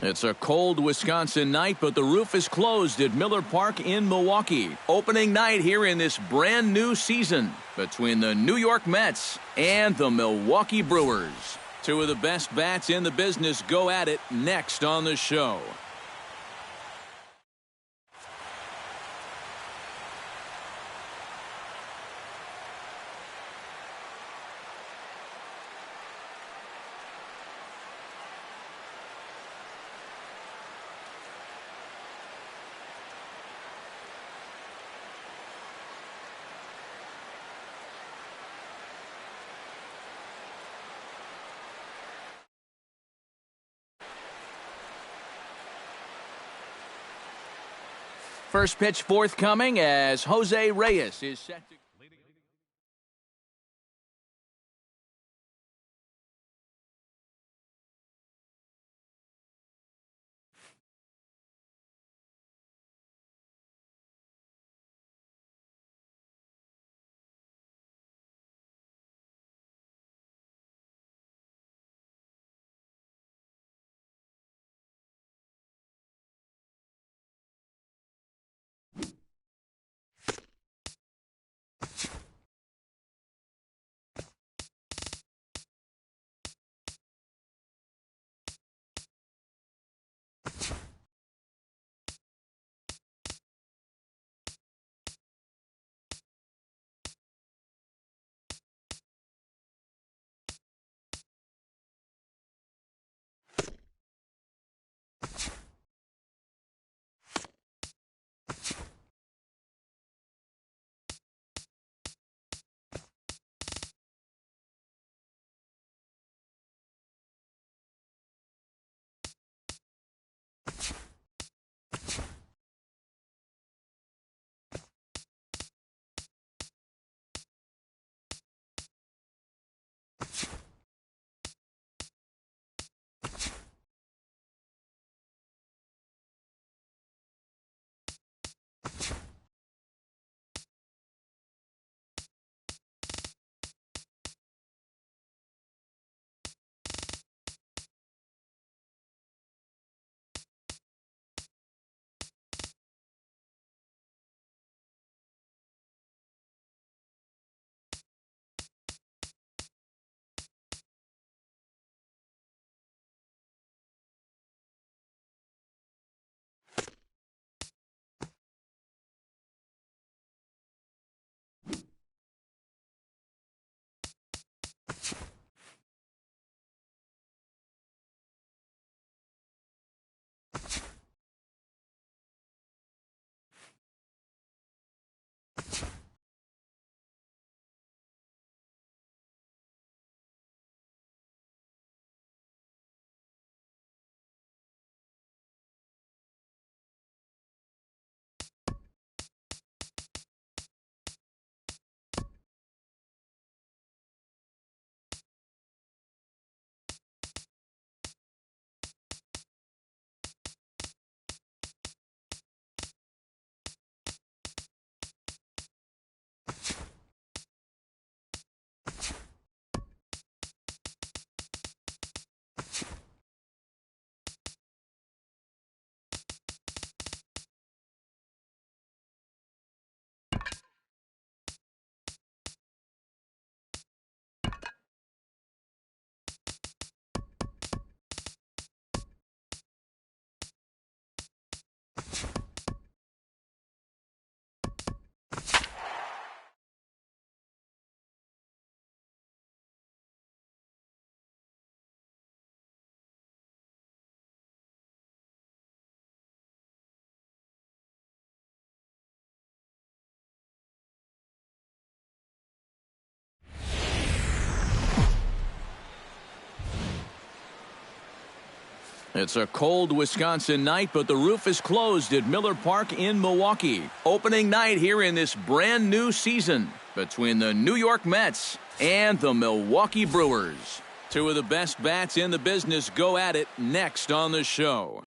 It's a cold Wisconsin night, but the roof is closed at Miller Park in Milwaukee. Opening night here in this brand new season between the New York Mets and the Milwaukee Brewers. Two of the best bats in the business go at it next on the show. First pitch forthcoming as Jose Reyes is set to... It's a cold Wisconsin night, but the roof is closed at Miller Park in Milwaukee. Opening night here in this brand new season between the New York Mets and the Milwaukee Brewers. Two of the best bats in the business go at it next on the show.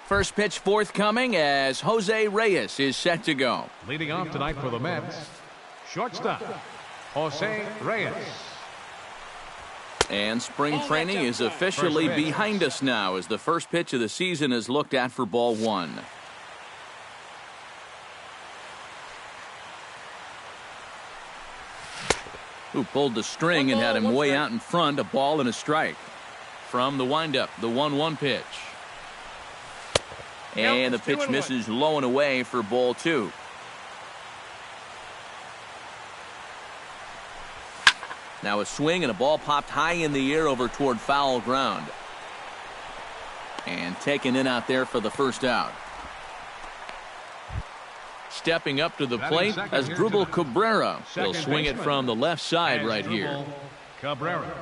First pitch forthcoming as Jose Reyes is set to go. Leading off tonight for the Mets, shortstop, Jose Reyes. And spring training is officially behind us now as the first pitch of the season is looked at for ball one. Who pulled the string and had him way out in front, a ball and a strike. From the windup, the 1-1 pitch. And the pitch misses low and away for ball two. Now a swing and a ball popped high in the air over toward foul ground. And taken in out there for the first out. Stepping up to the plate as Drupal Cabrera. He'll swing it from the left side right here. Cabrera.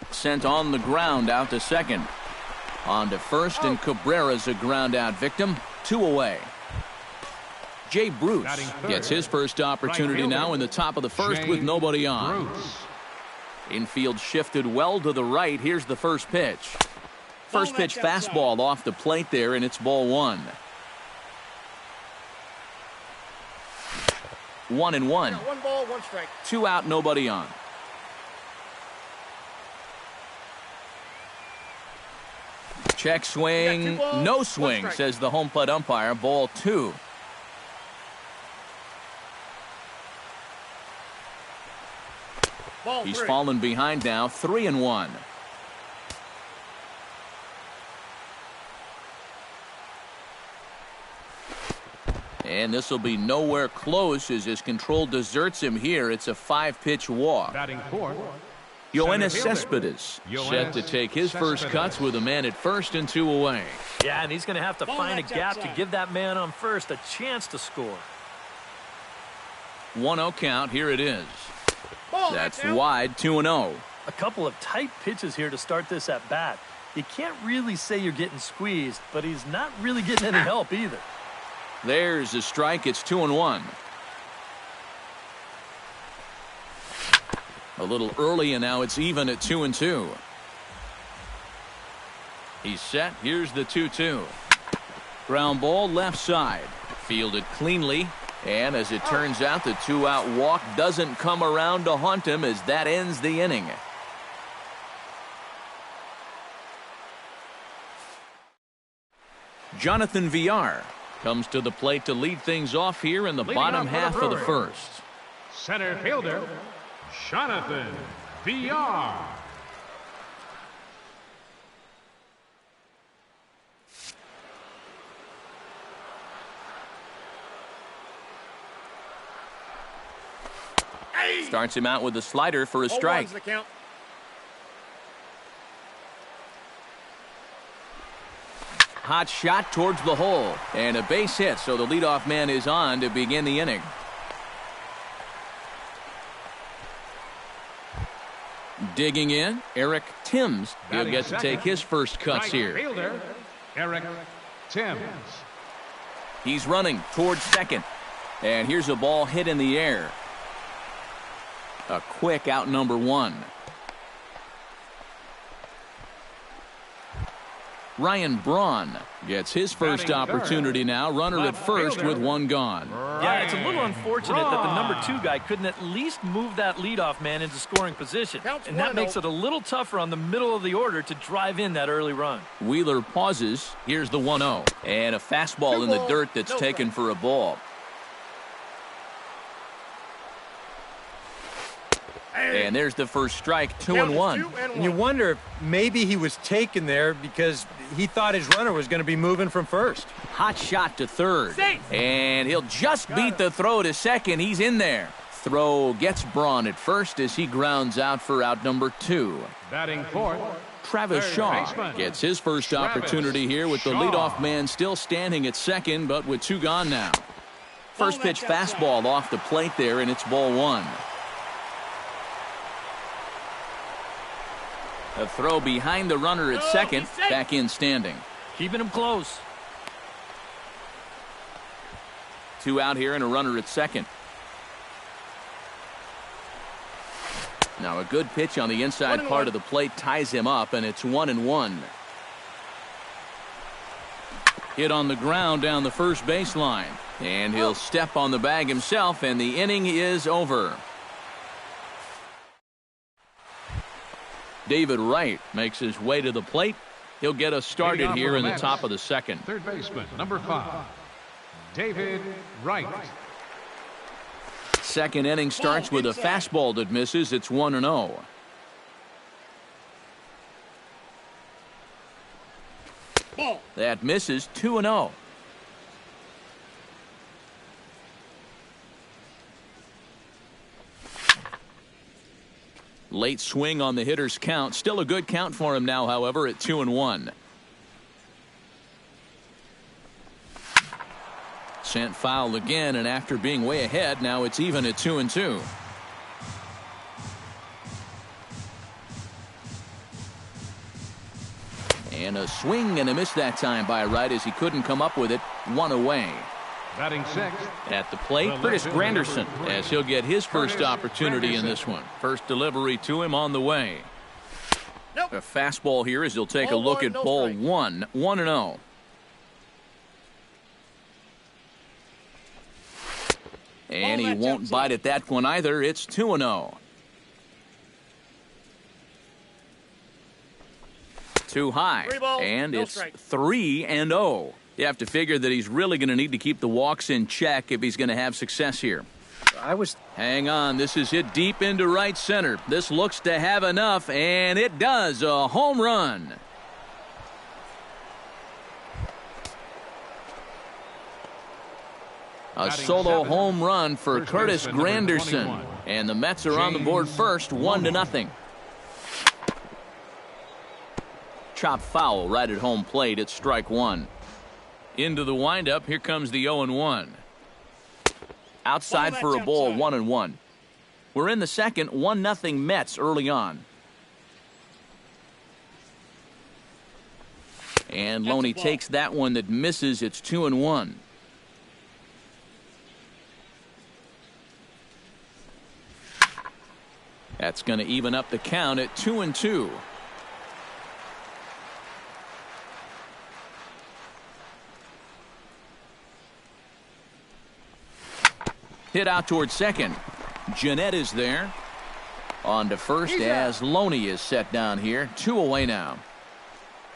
Sent on the ground out to second. On to first, and Cabrera's a ground out victim. 2 away. Jay Bruce gets his first opportunity now in the top of the first with nobody on. Infield shifted well to the right. Here's the first pitch. First pitch fastball off the plate there, and it's ball one. 1-1. 1 ball, 1 strike. 2 out, nobody on. Check swing, no swing, says the home plate umpire. Ball 2. He's fallen behind now, 3-1. And this will be nowhere close as his control deserts him here. It's a 5-pitch walk. Batting fourth. Yoenis Cespedes set to take his first cuts with a man at first and 2 away. Yeah, and he's going to have to find a gap to give that man on first a chance to score. 1-0 count. Here it is. That's wide. 2-0. A couple of tight pitches here to start this at bat. You can't really say you're getting squeezed, but he's not really getting any help either. There's a strike. It's 2-1. A little early, and now it's even at 2-2. He's set. Here's the 2-2. Ground ball left side. Fielded cleanly. And as it turns out, the 2-out walk doesn't come around to haunt him as that ends the inning. Jonathan Villar comes to the plate to lead things off here in the bottom half of the first. Center fielder, Jonathan Villar. Starts him out with a slider for a strike. Hot shot towards the hole. And a base hit, so the leadoff man is on to begin the inning. Digging in, Eric Timms. He'll get to take his first cuts here. Fielder, Eric Timms. He's running towards second. And here's a ball hit in the air. A quick out number 1. Ryan Braun gets his first opportunity now. Runner at first with 1 gone. Yeah, it's a little unfortunate that the number 2 guy couldn't at least move that leadoff man into scoring position. And that makes it a little tougher on the middle of the order to drive in that early run. Wheeler pauses. Here's the 1-0. And a fastball in the dirt that's taken for a ball. And there's the first strike, 2-1. And you wonder if maybe he was taken there because he thought his runner was going to be moving from first. Hot shot to third. And he'll just beat the throw to second. He's in there. Throw gets Braun at first as he grounds out for out number 2. Batting fourth, Travis Shaw gets his first opportunity here with the leadoff man still standing at second, but with 2 gone now. First pitch fastball off the plate there, and it's ball 1. A throw behind the runner at second, back in standing. Keeping him close. 2 out here and a runner at second. Now a good pitch on the inside part of the plate ties him up, and it's 1-1. Hit on the ground down the first baseline. And he'll step on the bag himself, and the inning is over. David Wright makes his way to the plate. He'll get us started here in the top of the second. Third baseman, number 5, David Wright. Second inning starts with a fastball that misses. It's 1-0. That misses. 2-0. Late swing on the hitter's count. Still a good count for him now, however, at 2-1. Sent foul again, and after being way ahead, now it's even at 2-2. And a swing and a miss that time by Wright as he couldn't come up with it. One away. Batting sixth. At the plate, Curtis Granderson, as he'll get his first opportunity in this one. First delivery to him on the way. A fastball here as he'll take a look at ball one. 1-0. And he won't bite at that one either. It's 2-0. Too high. And it's 3-0. You have to figure that he's really going to need to keep the walks in check if he's going to have success here. Hang on. This is hit deep into right center. This looks to have enough, and it does. A home run. A solo home run for Curtis Granderson. And the Mets are on the board first, 1-0. Chop foul right at home plate. It's strike one. Into the windup. Here comes the 0-1. Outside for a ball, 1-1. We're in the second, 1-0 Mets early on. And Loney takes that one that misses. It's 2-1. That's going to even up the count at 2-2. Hit out towards second. Jeanette is there. On to first as Loney is set down here. 2 away now.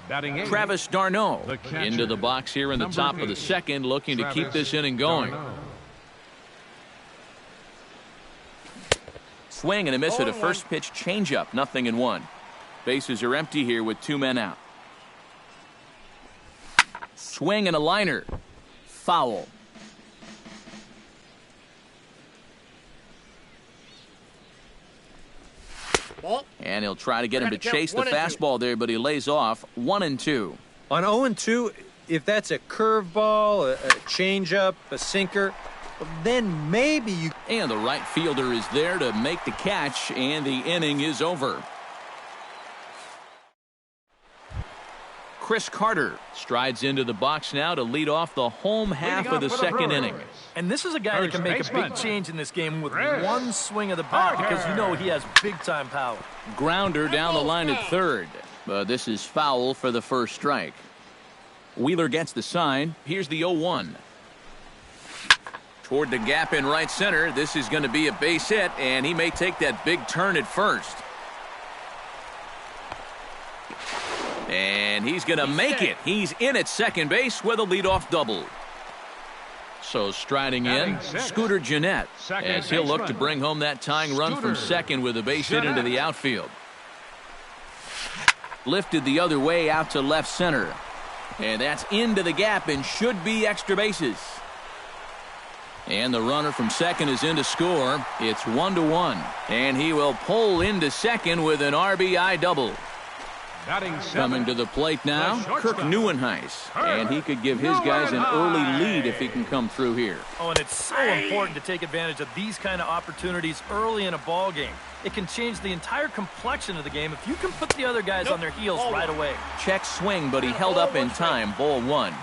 Batting eighth, Travis d'Arnaud into the box here in the top of the second, looking to keep this inning going. Swing and a miss at a first pitch changeup. 0-1. Bases are empty here with 2 men out. Swing and a liner. Foul. And he'll try to get him to chase the fastball there, but he lays off. 1-2. On 0-2, if that's a curveball, a changeup, a sinker, then maybe you... And the right fielder is there to make the catch, and the inning is over. Chris Carter strides into the box now to lead off the home half of the second inning. And this is a guy that can make a big change in this game with one swing of the bat, because you know he has big-time power. Grounder down the line at third. But this is foul for the first strike. Wheeler gets the sign. Here's the 0-1. Toward the gap in right center. This is going to be a base hit, and he may take that big turn at first. And he's going to make it. He's in at second base with a leadoff double. So striding in, Scooter Jeanette, as he'll look to bring home that tying run from second with a base hit into the outfield. Lifted the other way out to left center. And that's into the gap and should be extra bases. And the runner from second is in to score. It's 1-1. And he will pull into second with an RBI double. Coming to the plate now, Kirk Neuenhuis. And he could give his guys an early lead if he can come through here. Oh, and it's so important to take advantage of these kind of opportunities early in a ball game. It can change the entire complexion of the game if you can put the other guys on their heels right away. Check swing, but he held up in time. Ball one.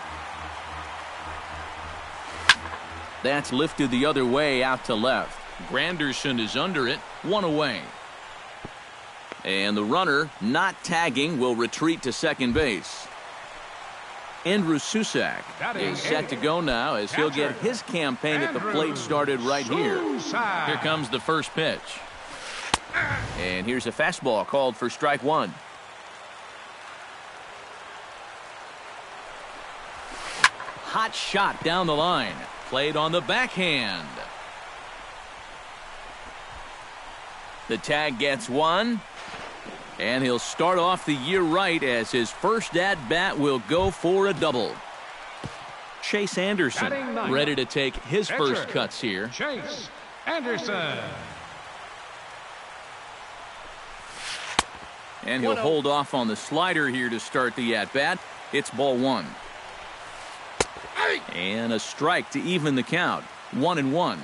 That's lifted the other way out to left. Granderson is under it. 1 away. And the runner, not tagging, will retreat to second base. Andrew Susak is set to go now as he'll get his campaign at the plate started right here. Here comes the first pitch. And here's a fastball called for strike one. Hot shot down the line. Played on the backhand. The tag gets one. And he'll start off the year right as his first at-bat will go for a double. Chase Anderson ready to take his first cuts here. Chase Anderson. And he'll hold off on the slider here to start the at-bat. It's ball one. And a strike to even the count. 1-1.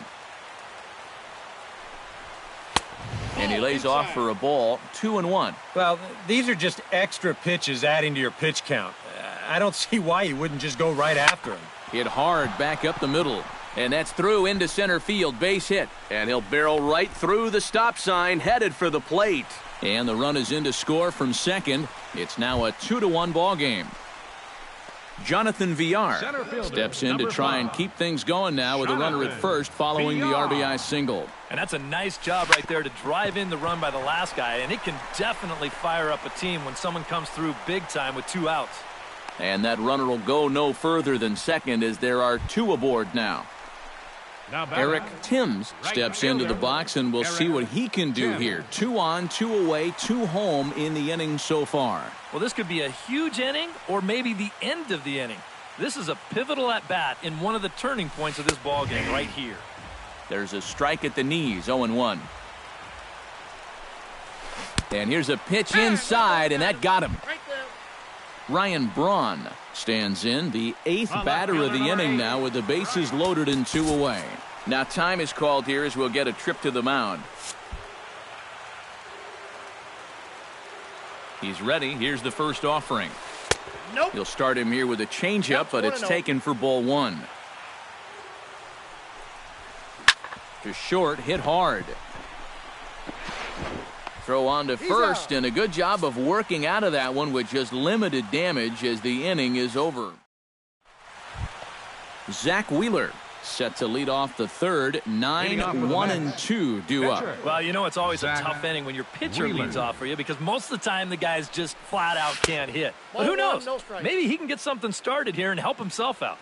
And he lays off for a ball. 2-1. Well, these are just extra pitches adding to your pitch count. I don't see why you wouldn't just go right after him. Hit hard back up the middle. And that's through into center field. Base hit. And he'll barrel right through the stop sign, headed for the plate. And the run is in to score from second. It's now a 2-1 ball game. Jonathan Villar steps in to try and keep things going now with a runner at first following the RBI single. And that's a nice job right there to drive in the run by the last guy, and it can definitely fire up a team when someone comes through big time with 2 outs. And that runner will go no further than second as there are 2 aboard now. Eric Timms steps into the box, and we'll see what he can do here. 2 on, 2 away, 2 home in the inning so far. Well, this could be a huge inning or maybe the end of the inning. This is a pivotal at-bat in one of the turning points of this ball game right here. There's a strike at the knees, 0-1. And here's a pitch inside, and that got him. Ryan Braun stands in, the 8th batter of the inning now with the bases loaded and 2 away. Now time is called here as we'll get a trip to the mound. He's ready. Here's the first offering. Nope. He'll start him here with a changeup, but it's taken for ball one. To short, hit hard. Throw on to first, and a good job of working out of that one with just limited damage as the inning is over. Zach Wheeler set to lead off the third. 9-1-2 due up. Well, you know it's always a tough inning when your pitcher leads off for you because most of the time the guys just flat out can't hit. But who knows? Maybe he can get something started here and help himself out.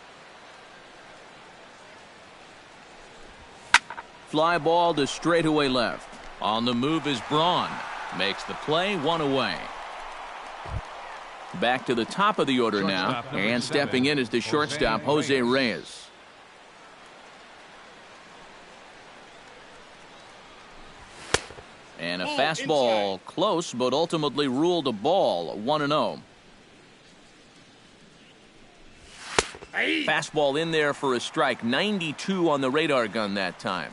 Fly ball to straightaway left. On the move is Braun. Makes the play, 1 away. Back to the top of the order now. And stepping in is the shortstop, Jose Reyes. And a fastball close, but ultimately ruled a ball, 1-0. Fastball in there for a strike. 92 on the radar gun that time.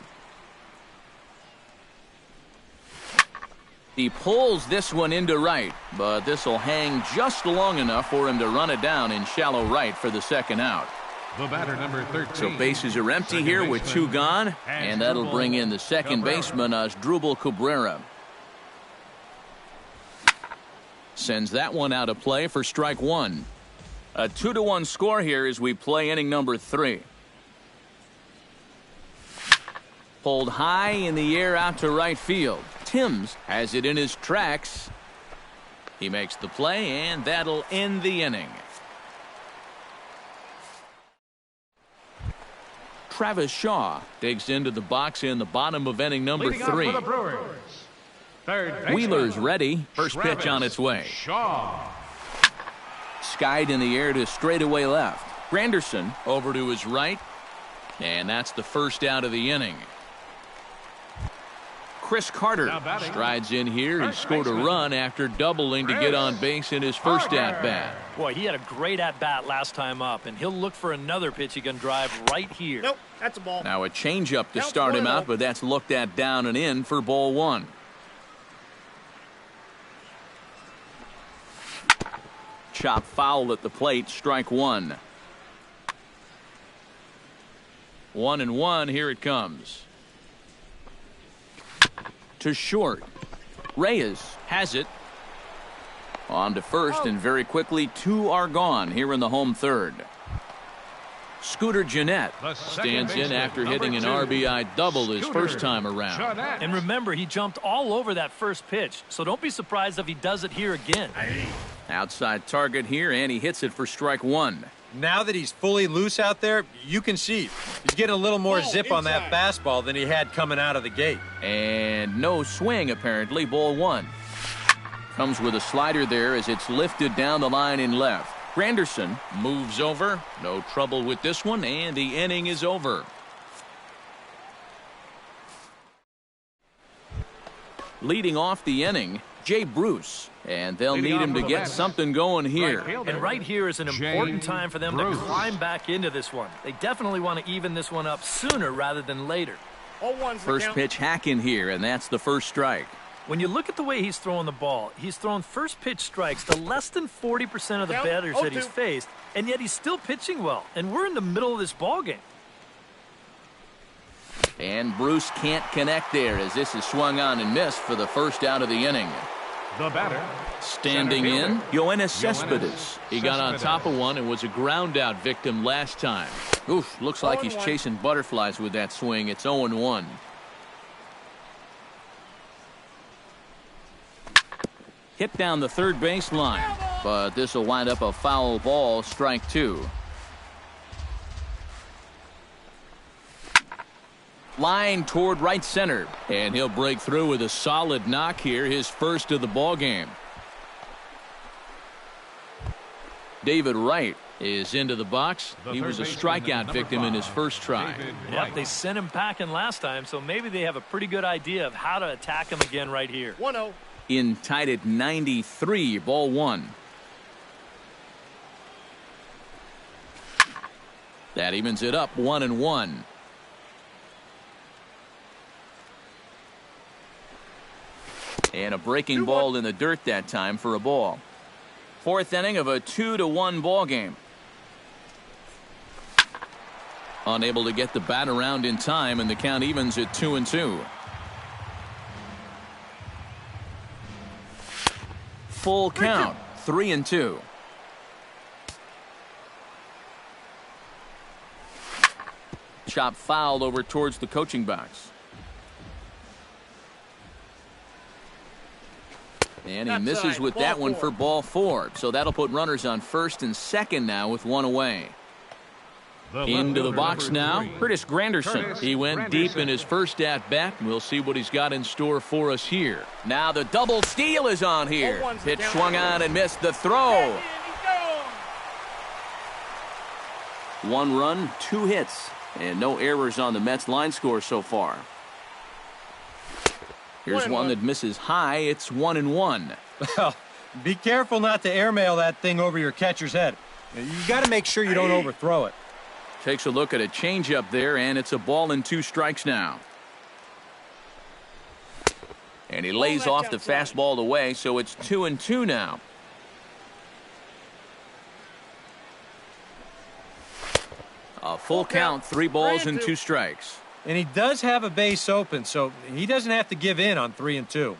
He pulls this one into right, but this will hang just long enough for him to run it down in shallow right for the second out. The batter, number 13. So bases are empty here with 2 gone, and that'll bring in the second baseman, Asdrubal Cabrera. Sends that one out of play for strike 1. A 2-1 score here as we play inning number 3. Pulled high in the air out to right field. Timms has it in his tracks. He makes the play, and that'll end the inning. Travis Shaw digs into the box in the bottom of inning number 3. Wheeler's ready. First pitch on its way. Shaw. Skied in the air to straightaway left. Granderson over to his right. And that's the first out of the inning. Chris Carter strides in here. He scored a run after doubling to get on base in his first at-bat. Boy, he had a great at-bat last time up, and he'll look for another pitch he can drive right here. Nope, that's a ball. Now a changeup to start him out, but that's looked at down and in for ball 1. Chop foul at the plate, strike 1. 1-1, here it comes. To short. Reyes has it. On to first, and very quickly, 2 are gone here in the home third. Scooter Gennett stands in after hitting an RBI double his first time around. And remember, he jumped all over that first pitch, so don't be surprised if he does it here again. Outside target here, and he hits it for strike 1. Now that he's fully loose out there, you can see he's getting a little more zip on that fastball than he had coming out of the gate. And no swing, apparently, ball 1. Comes with a slider there as it's lifted down the line in left. Granderson moves over. No trouble with this one, and the inning is over. Leading off the inning, Jay Bruce. And they'll need him to get something going here. And right here is an important time for them to climb back into this one. They definitely want to even this one up sooner rather than later. First pitch hack in here, and that's the first strike. When you look at the way he's throwing the ball, he's thrown first pitch strikes to less than 40% of the batters that he's faced, and yet he's still pitching well. And we're in the middle of this ball game. And Bruce can't connect there as this is swung on and missed for the first out of the inning. The batter. Standing in, Yoenis Cespedes. He got on top of one and was a ground out victim last time. Oof, looks like he's chasing butterflies with that swing. It's 0-1. Hit down the third base line, but this will wind up a foul ball, strike 2. Line toward right center, and he'll break through with a solid knock here, his first of the ball game. David Wright is into the box. He was a strikeout victim in his first try. Yep, they sent him packing last time, so maybe they have a pretty good idea of how to attack him again right here. 1-0. In tied at 93, ball 1. That evens it up 1-1. And a breaking ball in the dirt that time for a ball. Fourth inning of a 2-1 ball game. Unable to get the bat around in time, and the count evens at 2-2. Full count, 3-2. Chop fouled over towards the coaching box. And he misses with that one for ball 4. So that'll put runners on first and second now with one away. Into the box now, Curtis Granderson. He went deep in his first at-bat. We'll see what he's got in store for us here. Now the double steal is on here. Pitch swung on and missed the throw. 1 run, 2 hits, and no errors on the Mets line score so far. Here's one that misses high. It's 1-1. Well, be careful not to airmail that thing over your catcher's head. You got to make sure you don't overthrow it. Takes a look at a changeup there, and it's a ball and 2 strikes now. And he lays off the fastball away, so it's 2-2 now. A full count, 3 balls and 2 strikes. And he does have a base open, so he doesn't have to give in on 3-2.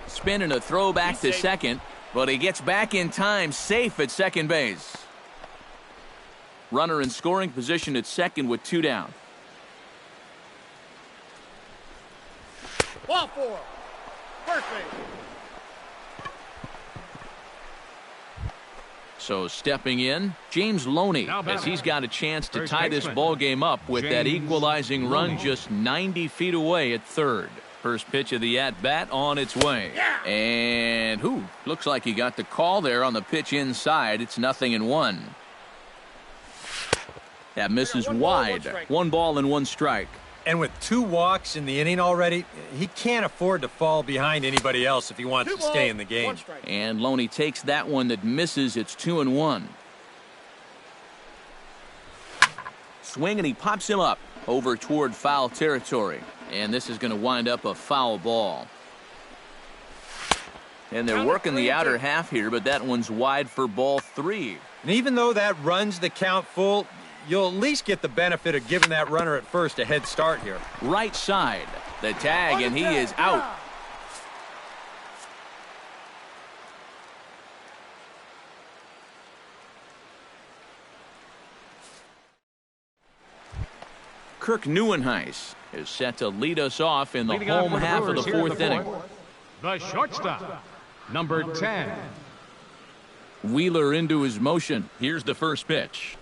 Spin and a throw back to second, but he gets back in time, safe at second base. Runner in scoring position at second with 2 down. Ball 4. First base. So stepping in, James Loney, as he's got a chance to tie this ball game up with that equalizing run just 90 feet away at third. First pitch of the at-bat on its way. And looks like he got the call there on the pitch inside. It's 0-1. That misses wide. 1 ball and 1 strike. And with 2 walks in the inning already, he can't afford to fall behind anybody else if he wants to stay in the game. And Loney takes that one that misses. It's 2-1. Swing, and he pops him up over toward foul territory. And this is going to wind up a foul ball. And they're working the outer half here, but that one's wide for ball 3. And even though that runs the count full, you'll at least get the benefit of giving that runner at first a head start here. Right side, the tag, and he is out. Kirk Neuenhuis is set to lead us off in the Leading off home for the half of the Brewers here in fourth the inning. fourth, the shortstop, number 10. Wheeler into his motion. Here's the first pitch.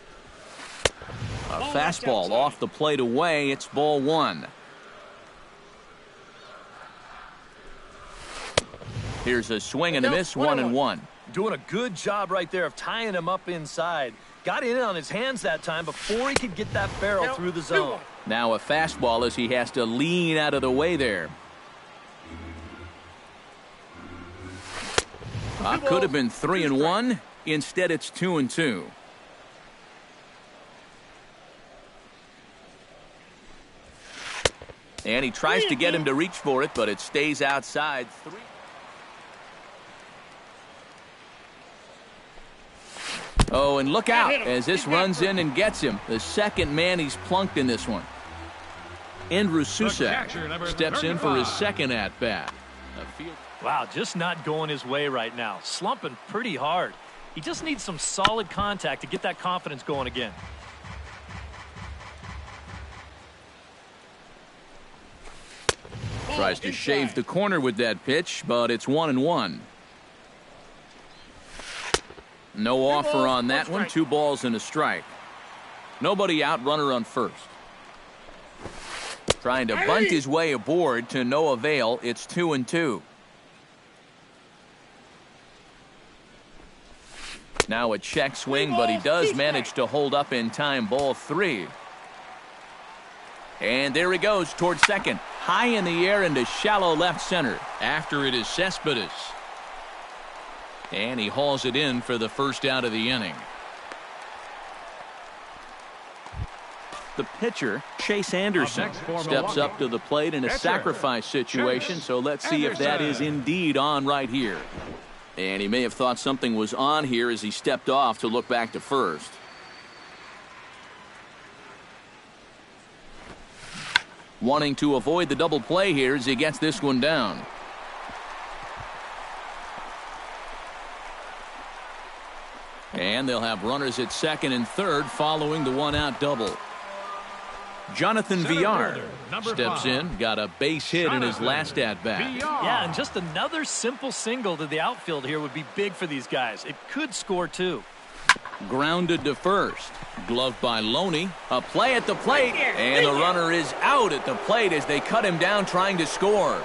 A fastball off the plate away. It's ball one. Here's a swing and a miss, 1-1. Doing a good job right there of tying him up inside. Got in on his hands that time before he could get that barrel through the zone. Now a fastball as he has to lean out of the way there. Could have been 3-1. Instead, it's 2-2. And he tries to get him to reach for it, but it stays outside. Oh, and look out as this runs in and gets him. The second man he's plunked in this one. Andrew Susak steps in for his second at-bat. Wow, just not going his way right now. Slumping pretty hard. He just needs some solid contact to get that confidence going again. Tries to shave the corner with that pitch, but it's 1-1. No offer on that one. 2 balls and a strike. Nobody out, runner on first. Trying to bunt his way aboard to no avail. It's 2-2. Now a check swing, but he does manage to hold up in time. Ball 3. And there he goes towards second. High in the air into shallow left center. After it is Cespedes. And he hauls it in for the first out of the inning. The pitcher, Chase Anderson, steps up to the plate in a sacrifice situation. So let's see if that is indeed on right here. And he may have thought something was on here as he stepped off to look back to first. Wanting to avoid the double play here as he gets this one down. And they'll have runners at second and third following the one-out double. Jonathan Villar steps in, got a base hit in his last at-bat. Yeah, and just another simple single to the outfield here would be big for these guys. It could score too. Grounded to first. Gloved by Loney. A play at the plate, and the runner is out at the plate as they cut him down trying to score.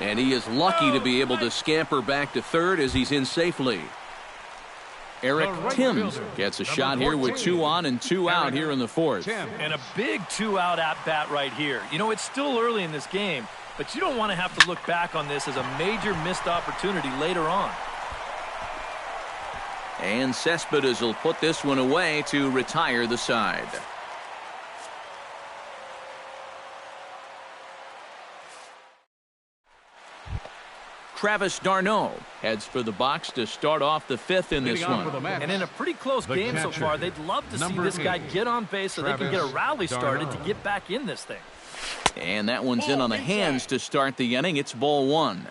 And he is lucky to be able to scamper back to third as he's in safely. Eric Timms gets a shot here with 2 on and 2 out here in the fourth. And a big 2-out at-bat right here. You know, it's still early in this game, but you don't want to have to look back on this as a major missed opportunity later on. And Cespedes will put this one away to retire the side. Travis d'Arnaud heads for the box to start off the fifth in this one. And in a pretty close game so far, they'd love to see this guy get on base so they can get a rally started to get back in this thing. And that one's in on the hands to start the inning. It's ball 1.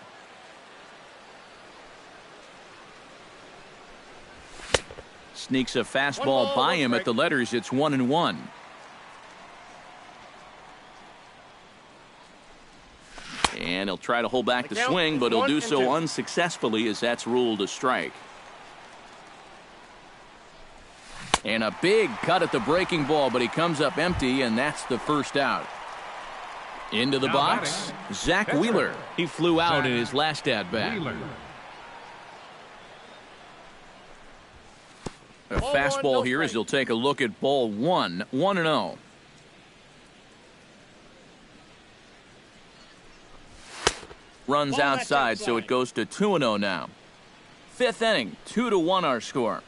Sneaks a fastball by him at the letters. It's 1-1. And he'll try to hold back the swing, but he'll do so unsuccessfully as that's ruled a strike. And a big cut at the breaking ball, but he comes up empty, and that's the first out. Into the box, Zach Wheeler. He flew out in his last at-bat. A fastball here as he'll take a look at ball 1, 1-0. Runs outside, so it goes to 2-0 now. Fifth inning, 2-1 our score.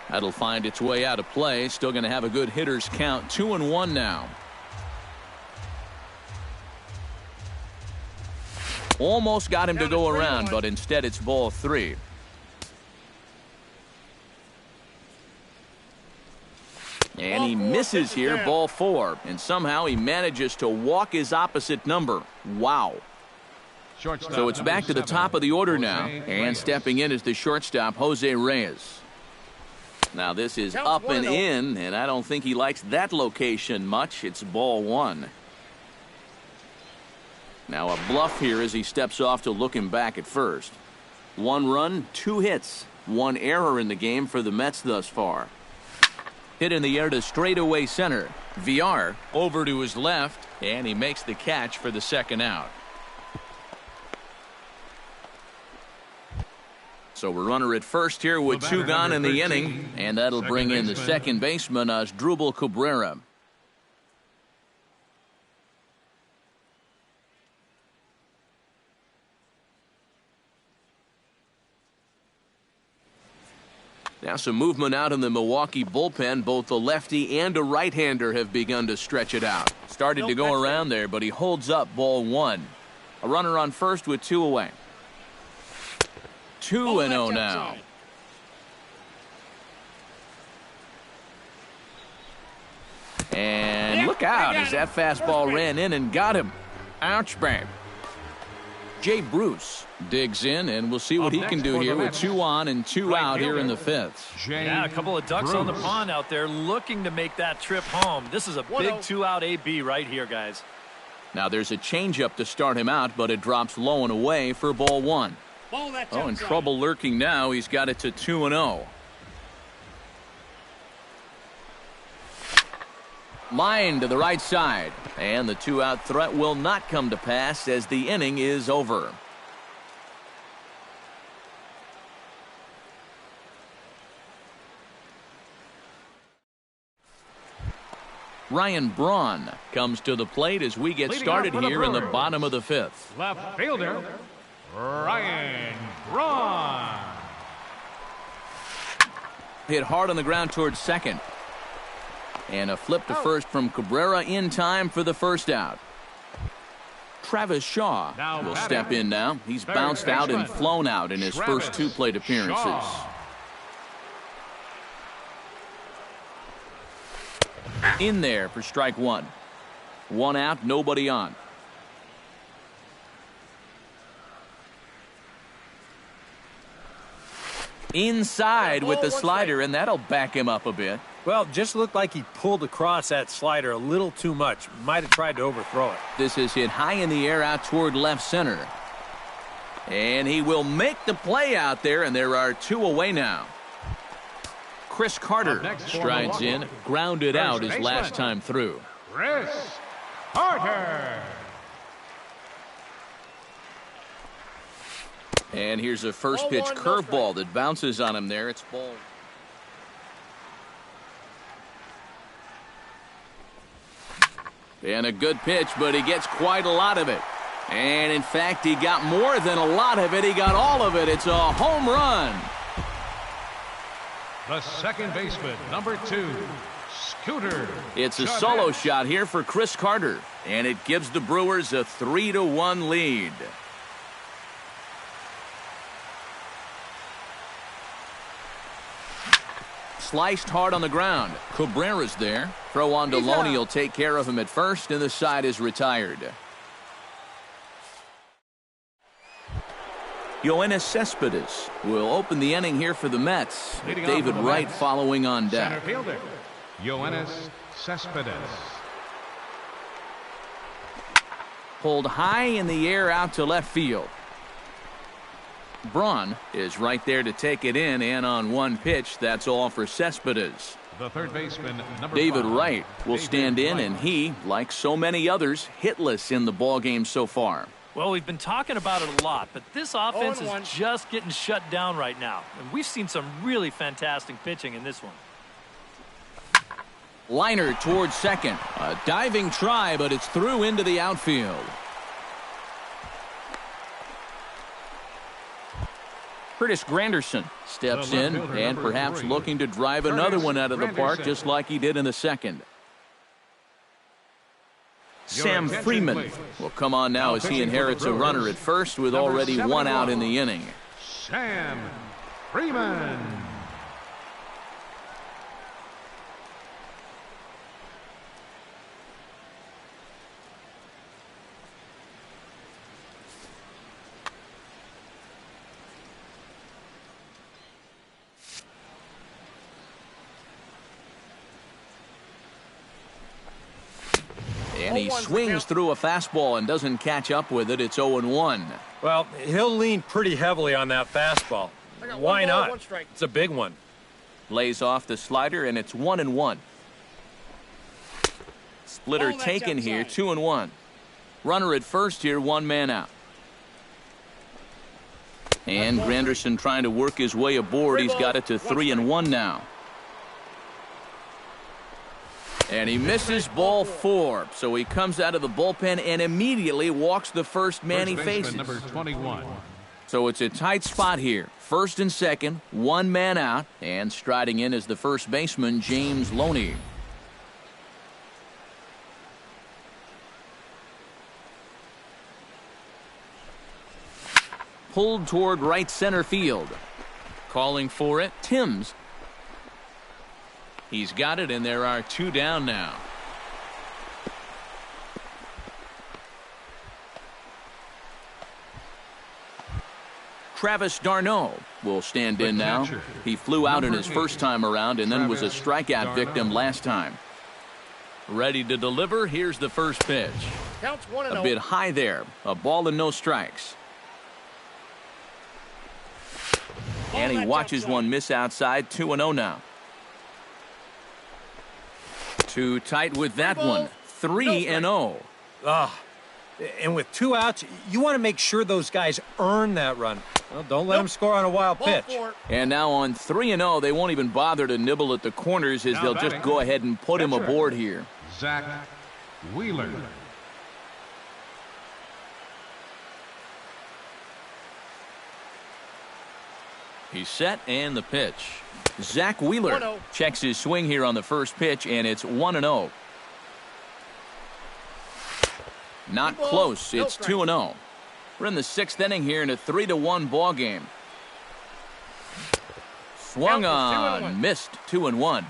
That'll find its way out of play. Still going to have a good hitter's count. 2-1 now. Almost got him to go around, but instead it's ball 3. And he misses here, ball 4. And somehow he manages to walk his opposite number. Wow. So it's back to the top of the order now. And stepping in is the shortstop, Jose Reyes. Now this is up and in, and I don't think he likes that location much. It's ball one. Now a bluff here as he steps off to look him back at first. 1 run, 2 hits. 1 error in the game for the Mets thus far. Hit in the air to straightaway center. VR over to his left, and he makes the catch for the second out. So we're runner at first here with 2 gone in the inning, and that'll bring in the second baseman, Asdrubal Cabrera. Now some movement out in the Milwaukee bullpen. Both the lefty and a right-hander have begun to stretch it out. Started to go around there, but he holds up ball one. A runner on first with 2 away. 2-0 now. And look out as that fastball ran in and got him. Ouch, babe. Jay Bruce digs in, and we'll see what he can do here with 2 on and 2 out here in the 5th. Yeah, a couple of ducks on the pond out there looking to make that trip home. This is a big 2-out AB right here, guys. Now there's a changeup to start him out, but it drops low and away for ball one. Oh, and trouble lurking now. He's got it to 2-0. Line to the right side, and the 2-out threat will not come to pass as the inning is over. Ryan Braun comes to the plate as we get started here in the bottom of the 5th. Left fielder, Ryan Braun. Hit hard on the ground towards second. And a flip to first from Cabrera in time for the first out. Travis Shaw will step in now. He's bounced out and flown out in his first 2 plate appearances. In there for strike 1. 1 out, nobody on. Inside with the slider, and that'll back him up a bit. Well, just looked like he pulled across that slider a little too much. Might have tried to overthrow it. This is hit high in the air out toward left center. And he will make the play out there, and there are 2 away now. Chris Carter strides in, grounded out his last time through. Chris Carter. And here's a first pitch curveball that bounces on him there. It's ball. And a good pitch, but he gets quite a lot of it. And in fact, he got more than a lot of it. He got all of it. It's a home run. The second baseman, number 2, Scooter. It's a solo shot here for Chris Carter, and it gives the Brewers a 3-1 lead. Sliced hard on the ground. Cabrera's there. Throw on to Loney will take care of him at first, and the side is retired. Yoenis Cespedes will open the inning here for the Mets. David Wright following on deck. Center fielder, Yoenis Cespedes. Pulled high in the air out to left field. Braun is right there to take it in, and on 1 pitch, that's all for Cespedes. The third baseman, number David 5, Wright will stand in, and he, like so many others, hitless in the ballgame so far. Well, we've been talking about it a lot, but this offense is just getting shut down right now. And we've seen some really fantastic pitching in this one. Liner towards second. A diving try, but it's through into the outfield. Curtis Granderson steps in and perhaps looking to drive another one out of the park just like he did in the second. Sam Freeman will come on now as he inherits a runner at first with already 1 out in the inning. Sam Freeman. he swings through a fastball and doesn't catch up with it. It's 0-1. Well, he'll lean pretty heavily on that fastball. Why not? It's a big one. Lays off the slider, and it's 1-1. Splitter taken here, 2-1. Runner at first here, one man out. And Granderson trying to work his way aboard. He's got it to 3-1 now. And he misses ball 4. So he comes out of the bullpen and immediately walks the first man he faces. Number 21. So it's a tight spot here. First and second, one man out. And striding in is the first baseman, James Loney. Pulled toward right center field. Calling for it, Timms. He's got it, and there are 2 down now. Travis d'Arnaud will stand in now. He flew out in his first time around and then was a strikeout victim last time. Ready to deliver. Here's the first pitch. A bit high there. A ball and no strikes. And he watches one miss outside. 2-0 now. Too tight with that one. 3-0. And with 2 outs, you want to make sure those guys earn that run. Well, don't let them score on a wild pitch. And now on 3-0, they won't even bother to nibble at the corners as they'll just go ahead and put him aboard here. Zach Wheeler. He's set, and the pitch. Zach Wheeler checks his swing here on the first pitch, and it's 1-0. Not close. It's 2-0. We're in the 6th inning here in a 3-1 ball game. Swung on, missed. 2-1.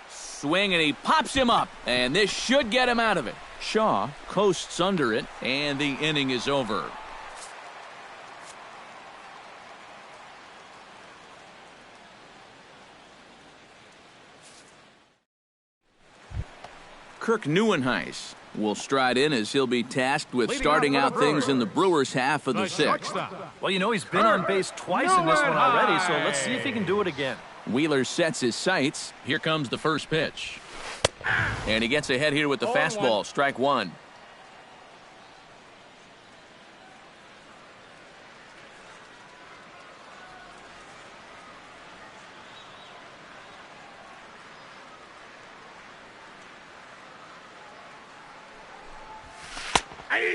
Swing, and he pops him up, and this should get him out of it. Shaw coasts under it, and the inning is over. Kirk Neuenhuis will stride in as he'll be tasked with starting out things in the Brewers' half of the 6th. Well, you know, he's been on base twice in this one already, so let's see if he can do it again. Wheeler sets his sights. Here comes the first pitch. And he gets ahead here with the fastball. Strike 1.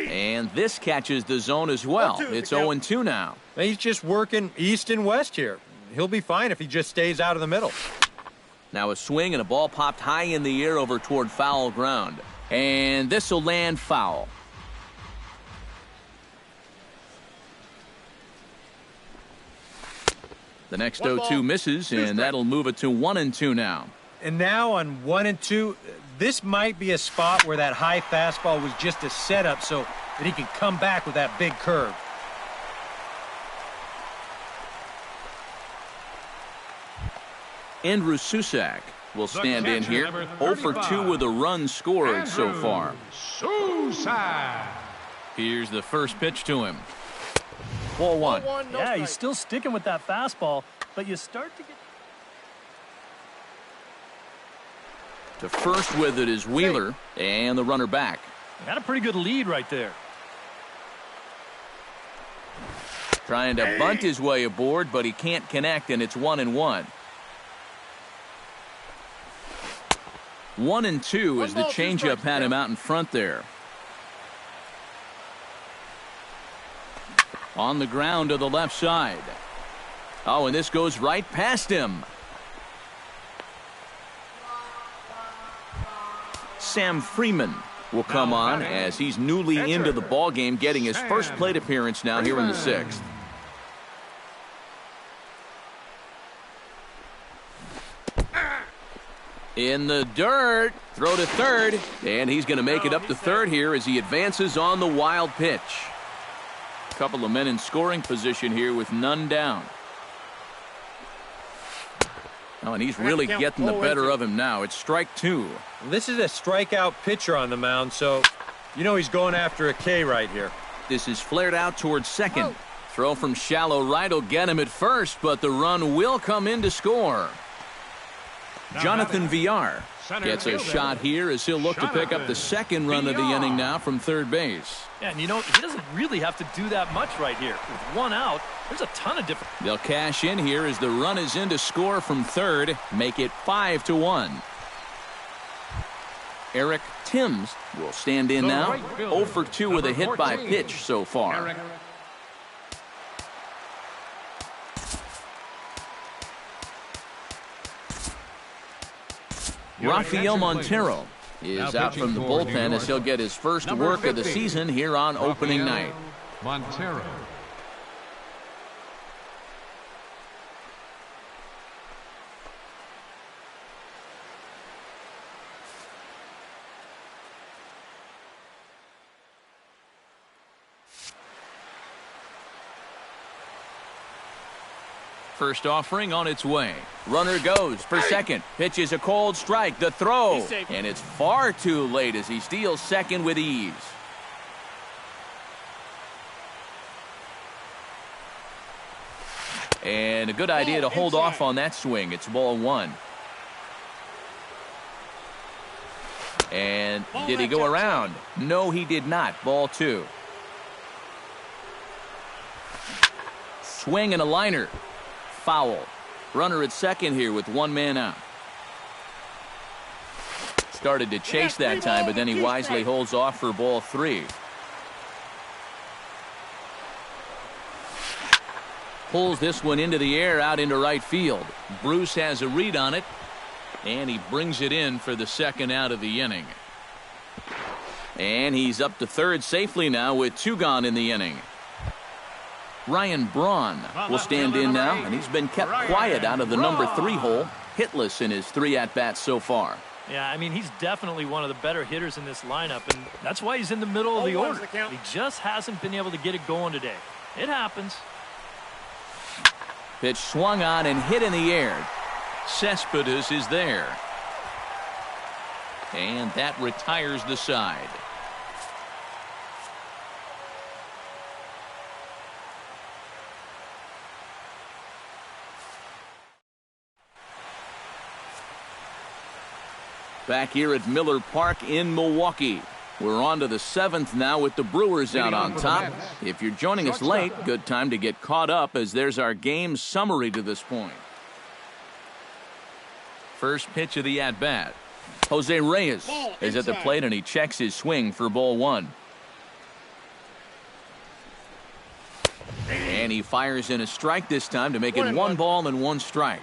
And this catches the zone as well. It's 0-2 now. He's just working east and west here. He'll be fine if he just stays out of the middle. Now a swing and a ball popped high in the air over toward foul ground. And this will land foul. The next 0-2 misses, and that'll move it to 1-2 now. And now on 1-2, this might be a spot where that high fastball was just a setup so that he can come back with that big curve. Andrew Susac will stand in here. 0 for 2 with a run scored so far. Susac. Here's the first pitch to him. Ball 1. Yeah, he's still sticking with that fastball, but you start to get... To first with it is Wheeler, and the runner back. Got a pretty good lead right there. Trying to bunt his way aboard, but he can't connect, and it's 1-1. 1-2 as the changeup had him out in front there. On the ground to the left side. Oh, and this goes right past him. Sam Freeman will come on as he's newly into the ballgame, getting his first plate appearance now here in the 6th. In the dirt, throw to third, and he's going to make it up to third here as he advances on the wild pitch. A couple of men in scoring position here with none down. Oh, and he's really getting the better of him now. It's strike 2. This is a strikeout pitcher on the mound, so you know he's going after a K right here. This is flared out towards second. Throw from shallow right will get him at first, but the run will come in to score. Jonathan Villar gets a shot here as he'll look to pick up the second run of the inning now from third base. Yeah, and you know, he doesn't really have to do that much right here. With one out, there's a ton of different. They'll cash in here as the run is in to score from third, make it 5-1. Eric Timms will stand in now. 0 for 2 with a hit by pitch so far. Rafael Montero is out from the bullpen as he'll get his first work of the season here on opening night. Montero. First offering on its way. Runner goes for second. Pitch is a cold strike. The throw. And it's far too late as he steals second with ease. And a good idea to hold off on that swing. It's ball 1. And did he go around? No, he did not. Ball 2. Swing and a liner. Foul. Runner at second here with one man out. Started to chase that time, but then he wisely holds off for ball 3. Pulls this one into the air out into right field. Bruce has a read on it, and he brings it in for the second out of the inning. And he's up to third safely now with 2 gone in the inning. Ryan Braun will stand in now, and he's been kept quiet out of the number 3 hole, hitless in his 3 at-bats so far. Yeah, I mean, he's definitely one of the better hitters in this lineup, and that's why he's in the middle of the order. He just hasn't been able to get it going today. It happens. Pitch swung on and hit in the air. Cespedes is there. And that retires the side. Back here at Miller Park in Milwaukee. We're on to the 7th now with the Brewers out on top. If you're joining us late, good time to get caught up as there's our game summary to this point. First pitch of the at-bat. Jose Reyes is at the plate and he checks his swing for ball 1. And he fires in a strike this time to make it 1 ball and 1 strike.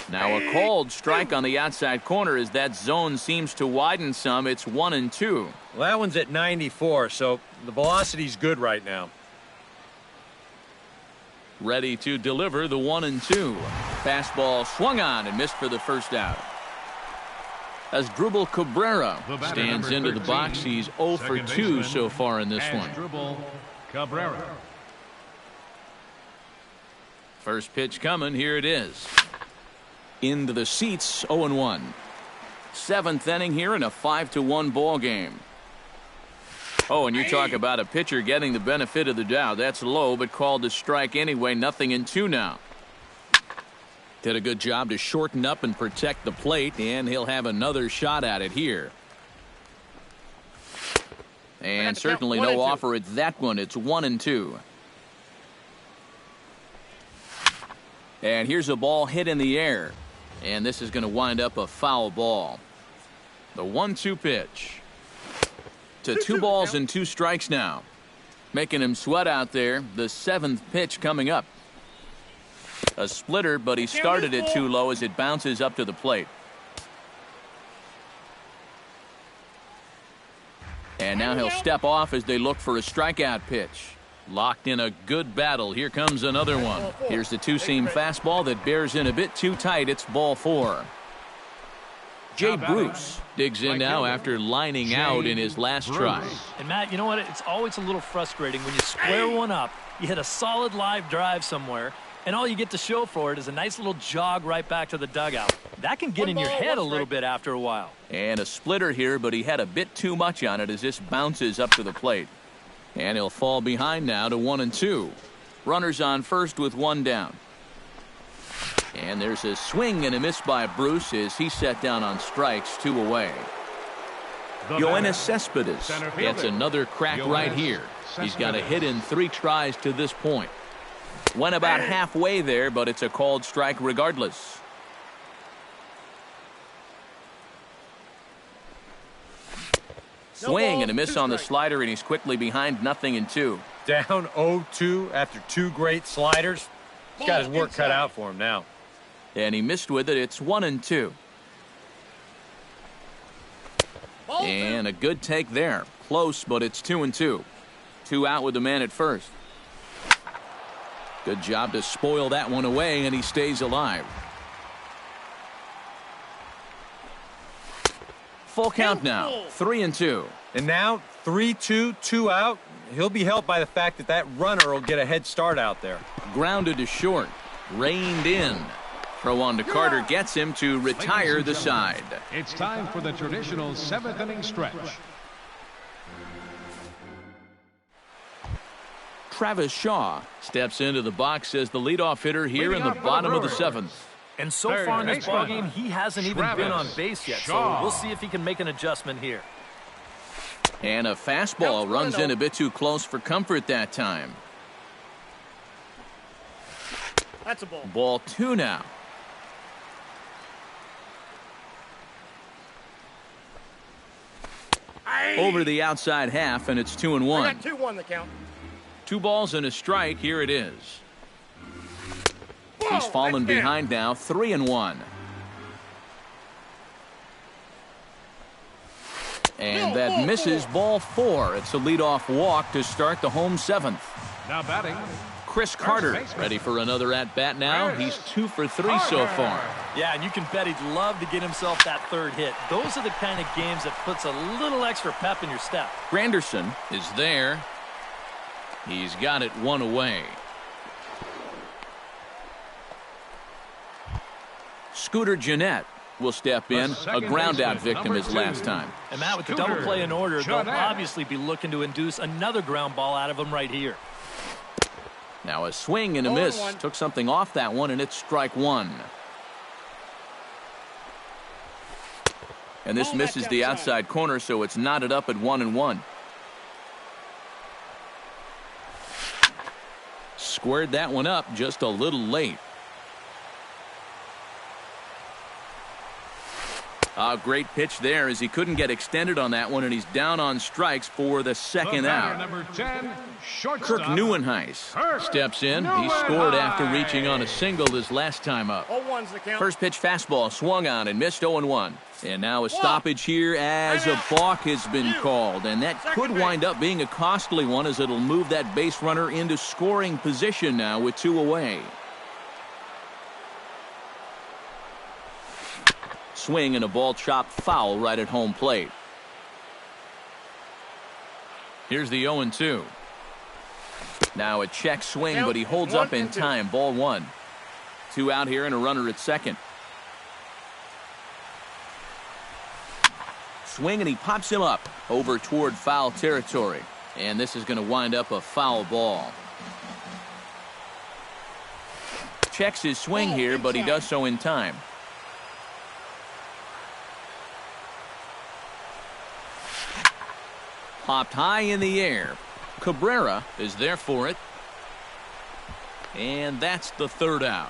Now a called strike on the outside corner as that zone seems to widen some. It's 1-2. Well, that one's at 94, so the velocity's good right now. Ready to deliver the 1-2. Fastball swung on and missed for the first out. As Drubal Cabrera stands into the box, he's 0 for 2 so far in this one. Drubal Cabrera. First pitch coming. Here it is. Into the seats, 0-1. 7th inning here in a 5-1 ball game. Oh, and you talk about a pitcher getting the benefit of the doubt. That's low, but called to strike anyway. 0-2 now. Did a good job to shorten up and protect the plate, and he'll have another shot at it here. And certainly no offer at that one. It's 1-2. And here's a ball hit in the air. And this is going to wind up a foul ball. The 1-2 pitch. To 2 balls and 2 strikes now. Making him sweat out there. The 7th pitch coming up. A splitter, but he started it too low as it bounces up to the plate. And now he'll step off as they look for a strikeout pitch. Locked in a good battle. Here comes another one. Here's the 2-seam fastball that bears in a bit too tight. It's ball 4. Jay Bruce digs in now after lining out in his last try. And Matt, you know what? It's always a little frustrating when you square one up, you hit a solid live drive somewhere, And all you get to show for it is a nice little jog right back to the dugout. That can get in your head a little bit after a while. And a splitter here, but he had a bit too much on it as this bounces up to the plate. And he'll fall behind now to 1-2. Runners on first with one down. And there's a swing and a miss by Bruce as he's set down on strikes, 2 away. Yoenis Cespedes gets another crack right here. He's got a hit in 3 tries to this point. Went about halfway there, but it's a called strike regardless. Swing and a miss on the slider, and he's quickly behind 0-2. Down 0-2 after 2 great sliders. He's got his work cut out for him now. And he missed with it. It's 1-2. And a good take there. Close, but it's 2-2. 2 out with the man at first. Good job to spoil that one away, and he stays alive. Full count now, 3-2. And now 3-2, 2 out. He'll be helped by the fact that that runner will get a head start out there. Grounded to short, reined in. Throw on to Carter gets him to retire the side. It's time for the traditional 7th inning stretch. Travis Shaw steps into the box as the leadoff hitter here in the bottom of the 7th. And so far in this ballgame, he hasn't even been on base yet, so we'll see if he can make an adjustment here. And a fastball runs in a bit too close for comfort that time. That's a ball. Ball 2 now. Over the outside half, and it's 2-1. I got 2-1 the count. 2 balls and a strike. Here it is. He's fallen behind now, 3-1. And that misses, ball 4. It's a leadoff walk to start the home 7th. Now batting, Chris Carter ready for another at-bat now. He's 2 for 3 so far. Yeah, and you can bet he'd love to get himself that 3rd hit. Those are the kind of games that puts a little extra pep in your step. Granderson is there. He's got it 1 away. Scooter Gennett will step in, a ground-out victim his last time. And Matt, with the double play in order, they'll obviously be looking to induce another ground ball out of him right here. Now a swing and a miss. Took something off that one, and it's strike 1. And this misses the outside corner, so it's knotted up at 1-1. Squared that one up just a little late. A great pitch there as he couldn't get extended on that one, and he's down on strikes for the 2nd out. Number 10, Kirk Neuenhuis steps in. He scored after reaching on a single his last time up. 0-1's the count. First pitch fastball swung on and missed 0-1. And now a stoppage here as a balk has been called. And that could wind up being a costly one as it'll move that base runner into scoring position now with 2 away. Swing and a ball chopped foul right at home plate. Here's the 0-2. Now a check swing, but he holds up in time. Ball 1. 2 out here and a runner at second. Swing and he pops him up over toward foul territory. And this is going to wind up a foul ball. Checks his swing here, but he does so in time. Popped high in the air. Cabrera is there for it. And that's the 3rd out.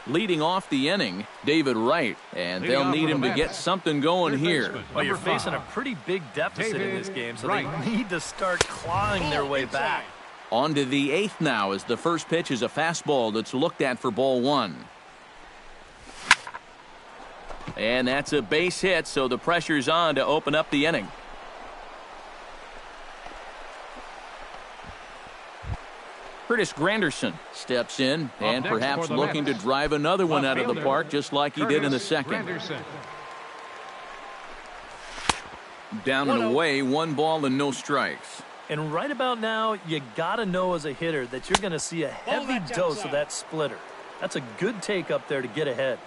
Leading off the inning, David Wright, and they'll need him to get something going here. Well, you're facing a pretty big deficit in this game, so they need to start clawing their way back. On to the 8th now as the first pitch is a fastball that's looked at for ball 1. And that's a base hit, so the pressure's on to open up the inning. Curtis Granderson steps in and perhaps looking to drive another one out of the park just like he did in the 2nd. Down and away, 1 ball and no strikes. And right about now, you got to know as a hitter that you're going to see a heavy dose of that splitter. That's a good take up there to get ahead.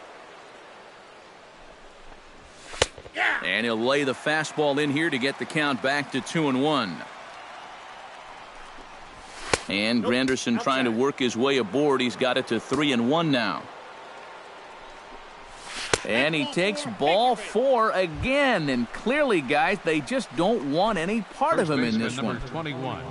And he'll lay the fastball in here to get the count back to 2-1. And Granderson trying to work his way aboard. He's got it to 3-1 now. And he takes ball 4 again. And clearly, guys, they just don't want any part of him in this one. 21.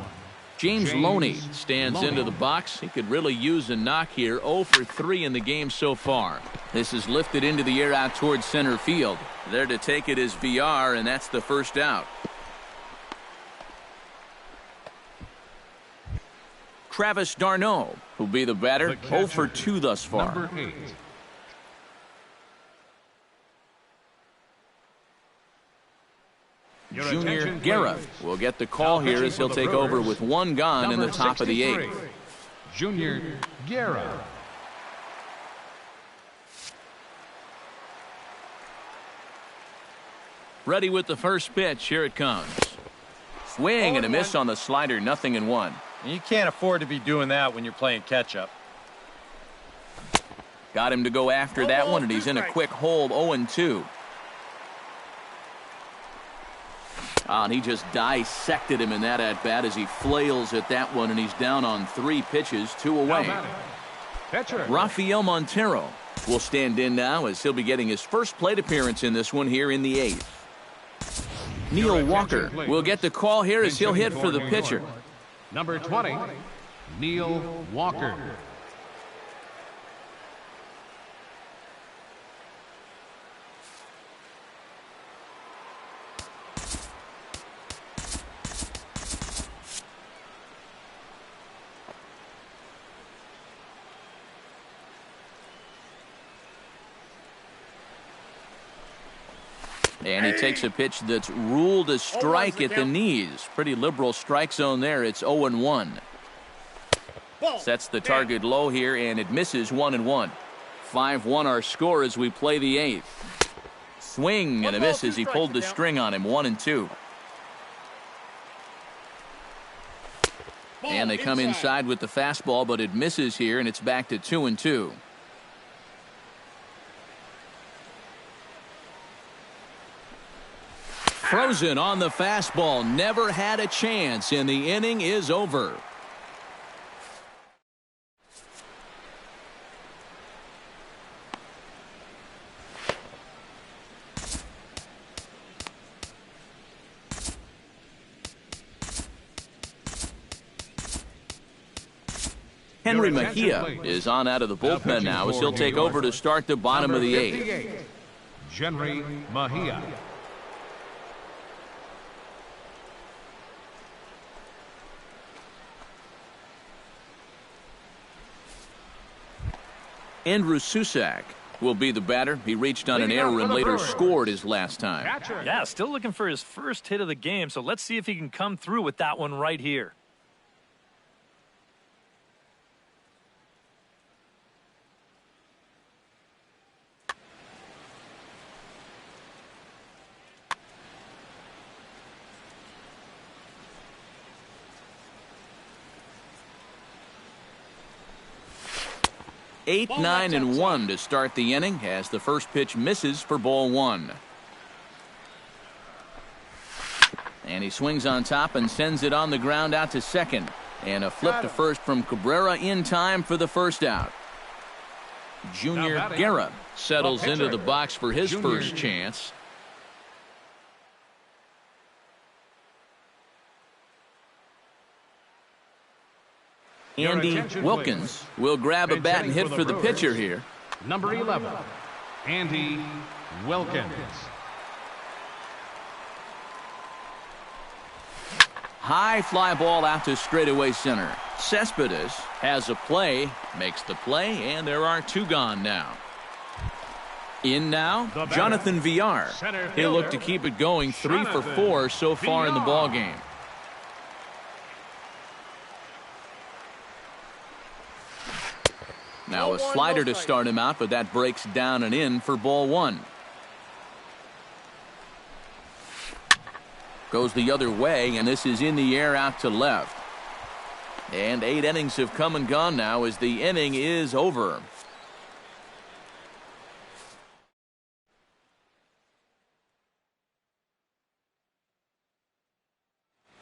James Loney stands into the box. He could really use a knock here. 0 for 3 in the game so far. This is lifted into the air out towards center field. There to take it is VR, and that's the first out. Travis d'Arnaud will be the batter. 0 for 2 thus far. Number 8. Junior Guerra will get the call here as he'll take over with 1 gone in the top of the 8th. Junior Guerra. Ready with the first pitch. Here it comes. Swing and a miss on the slider. 0-1. You can't afford to be doing that when you're playing catch-up. Got him to go after that one, and he's in a quick hole. 0-2. And he just dissected him in that at-bat as he flails at that one, and he's down on 3 pitches, 2 away. Rafael Montero will stand in now as he'll be getting his first plate appearance in this one here in the 8th. Neil Walker will get the call here as he'll hit for the pitcher. Number 20, Neil Walker. And he takes a pitch that's ruled a strike at the knees. Pretty liberal strike zone there. It's 0-1. Sets the target low here, and it misses. 1-1. 5-1 our score as we play the 8th. Swing and a miss as he pulled the string on him. 1-2. And they come inside with the fastball, but it misses here, and it's back to 2-2. Frozen on the fastball. Never had a chance, and the inning is over. Henry Mejia is on out of the bullpen now as he'll take over to start the bottom of the 8th. Henry Mejia. Andrew Susak will be the batter. He reached on an error and later scored his last time. Yeah, still looking for his first hit of the game, so let's see if he can come through with that one right here. Eight, 9, and 1 to start the inning as the first pitch misses for ball 1. And he swings on top and sends it on the ground out to second. And a flip to first from Cabrera in time for the first out. Junior Guerra settles into the box for his first chance. Andy Wilkins will grab a bat and hit for the pitcher here. Number 11, Andy Wilkins. High fly ball out to straightaway center. Cespedes has a play, makes the play, and there are 2 gone now. In now, Jonathan Villar. He'll look to keep it going. 3 for 4 so far in the ball game. Now a slider to start him out, but that breaks down and in for ball 1. Goes the other way, and this is in the air out to left. And 8 innings have come and gone now as the inning is over.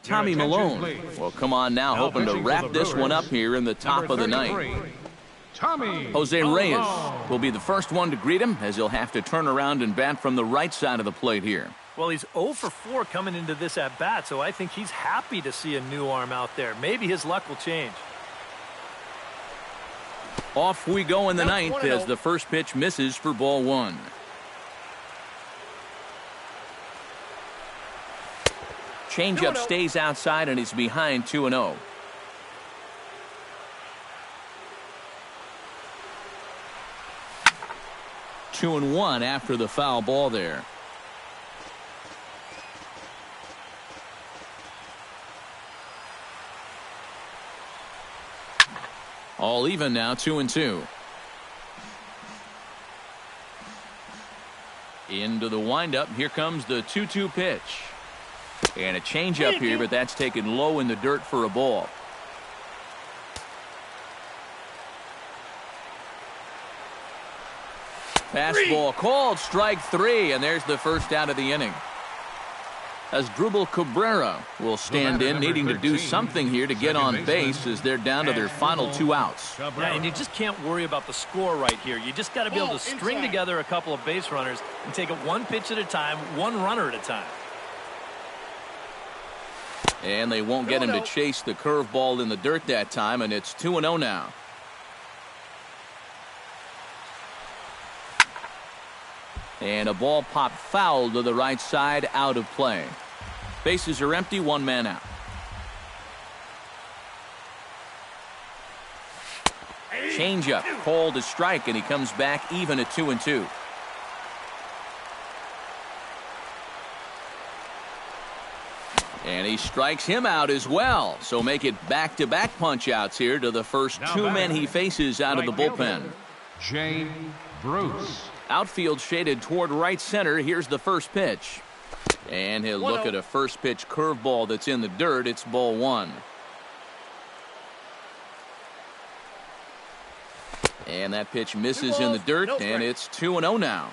Tommy Malone will come on now, hoping to wrap this one up here in the top of the ninth. Jose Reyes will be the first one to greet him, as he'll have to turn around and bat from the right side of the plate here. Well, he's 0 for 4 coming into this at-bat, so I think he's happy to see a new arm out there. Maybe his luck will change. Off we go in the ninth as the first pitch misses for ball 1. Changeup stays outside, and he's behind 2-0. Two and 1 after the foul ball there. All even now, 2-2. Into the windup. Here comes the 2-2 pitch. And a changeup here, but that's taken low in the dirt for a ball. Fastball called, strike 3, and there's the first out of the inning. As Drubal Cabrera will stand in, needing to do something here to get on base as they're down to their final 2 outs. Yeah, and you just can't worry about the score right here. You just got to be able to string together a couple of base runners and take it one pitch at a time, one runner at a time. And they won't get him to chase the curveball in the dirt that time, and it's 2-0 now. And a ball popped foul to the right side, out of play. Bases are empty, 1 man out. Changeup called a strike, and he comes back even at 2-2. And he strikes him out as well. So make it back-to-back punch-outs here to the first 2 men he faces out of the bullpen. Jane Bruce. Outfield shaded toward right center. Here's the first pitch. And he'll look at a first pitch curveball that's in the dirt. It's ball 1. And that pitch misses in the dirt, and it's 2-0 now.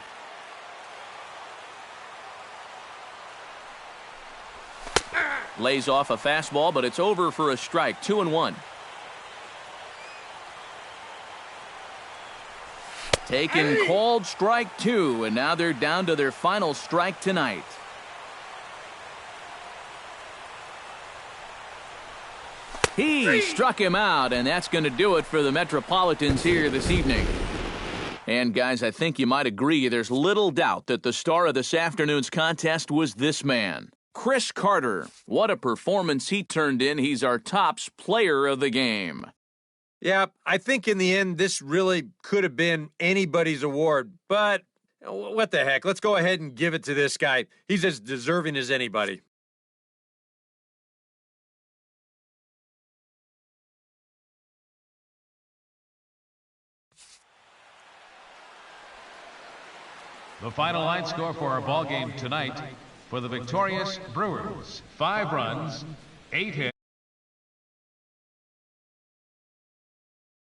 Lays off a fastball, but it's over for a strike. 2-1. Taken, called, strike 2, and now they're down to their final strike tonight. He struck him out, and that's going to do it for the Metropolitans here this evening. And guys, I think you might agree there's little doubt that the star of this afternoon's contest was this man, Chris Carter. What a performance he turned in. He's our tops player of the game. Yeah, I think in the end, this really could have been anybody's award, but what the heck? Let's go ahead and give it to this guy. He's as deserving as anybody. The final line score for our ball game tonight for the victorious Brewers: 5 runs, 8 hits.